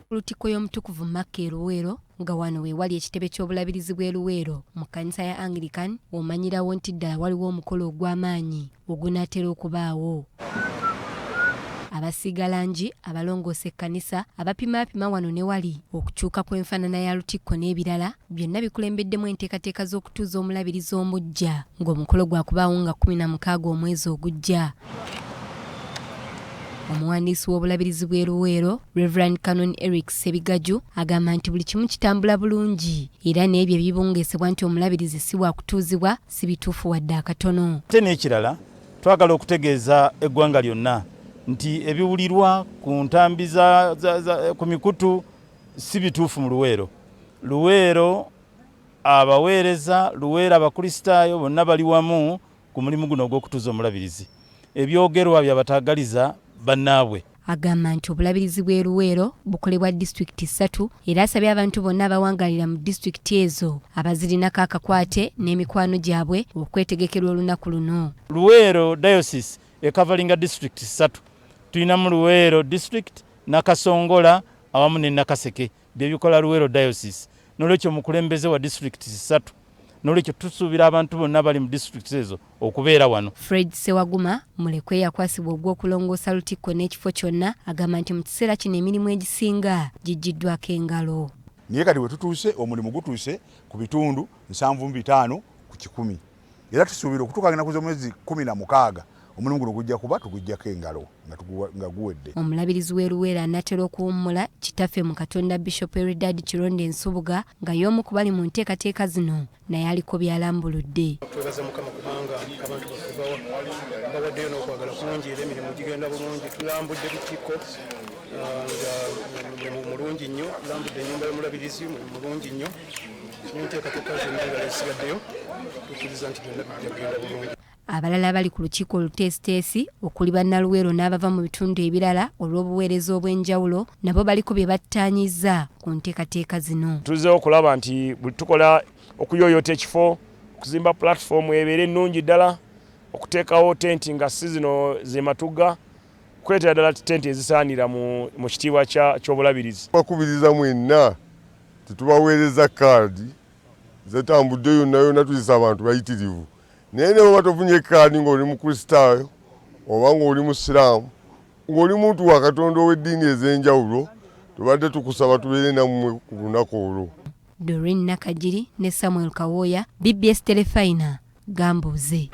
ku lutikko y'omutukuvu Makka e Luweero nga wano we wali ekitebe ky'obulabirizi bw'e Luweero mu kkanisa ya Anglican omanyirawo nti ddala waliwo omukolo ogw'amaanyi ogunaatera okubaawo. Abasigalangi abalongoosa ekkanisa abapimaapima wano ne wali okukyuka kw'enfaanana ya lutikko n'ebirala byonna bikulembeddemu enteekateeka z'okutuuza omulabirizi omuggya ng'omukolo gwakubaawo nga 16 omwezi ogujja. Omuwandiisi w'obulabirizi bw'e Luweero, Reverend Canon Eric Sebigaju, agamba nti buli kimu kitambula bulungi era n'ebyo ebibungeesebwa nti omulabirizi si wa kutuuzibwa si bituufu wadde akatono. Ate n'ekirala twagala okutegeeza eggwanga lyonna nti ebiwulirwa ku ntambi ku mikutu si bituufu mu Luweero. Luweero abaweereza, Luweero abakristaayo bonna bali wamu ku mulimu guno ogw'okutuuza omulabirizi. Ebyogerwa by'abataagaliza bannaabwe. Agamba nti obulabirizi bw'e Luweero bukolebwa disitulikiti 3 era asabye abantu bonna abawangalira mu disitulikiti ezo abazirinako akakwate n'emikwano gyabwe okwetegekera olunaku luno. Luweero diocese ekavalinga disitulikiti 3. Tulinamu Luweero district, Nakasongola awamu ne Nakaseke bye bikola Luweero diocese. N'olwekyo mukulembeze wa disitulikiti 3. N'olwekyo tusuubira abantu bonna bali mu disitulikiti ezo okubeera wano. Fred Sewaguma mulekwe yakwasibwa ogw'okulongoosa lutikko n'ekifo kyonna agamba nti mu kiseera kino emirimu egisinga gijjiddwako engalo. Naye kati bwe tutuuse omulimu gutuuse ku bitundu 75 ku 100. Era tusuubira okutuuka ennaku z'omwezi 16 omulimu guno gujja kuba tugujjako engalo nga guwedde. Omulabirizi w'e Luweero anaatera okuwummula kitaffe mu Katonda Bishop Eridad Kironde Ensubuga nga y'omu ku bali mu nteekateeka zino naye aliko byalambuludde. Twebaza Mukama kubanga abantu bawaddeyo n'okwagala kungi era emirimu gigenda bulungi. Tulambudde lutikko nga mulungi nnyo, tulambudde ennyumba y'omulabirizi mulungi nnyo. N'enteekateeka zonna nga zisigaddeyo tukkiriza nti byonna bijja kugenda bulungi. Abalala bali ku lukiiko oluteesiteesi okuli bannaluweero n'abava mu bitundu ebirala olw'obuweereza obw'enjawulo nabo baliko bye battaanyizza ku nteekateeka zino. Tuzze okulaba nti buli tukola okuyooyoota ekifo, okuzimba pulatifomu ebeere ennungi ddala, okuteekawo tenti nga si zino ze matugga, kuleetera ddala tenti ezisaanira mu kitiibwa ky'obulabirizi. Bakubiriza mwenna tetubaweereza kaadi zetambudde yonna yonna tuyisa abantu bayitirivu. Naye ne baba tofunye kaadi ng'oli mukristaayo oba ng'oli musiraamu ng'oli muntu wa Katonda ow'eddiini ez'enjawulo tubadde tukusaba tubeere nammwe ku lunaku olwo. Doreen Nakajiri ne Samuel Kawooya, BBS Telefayina, Gambuuze.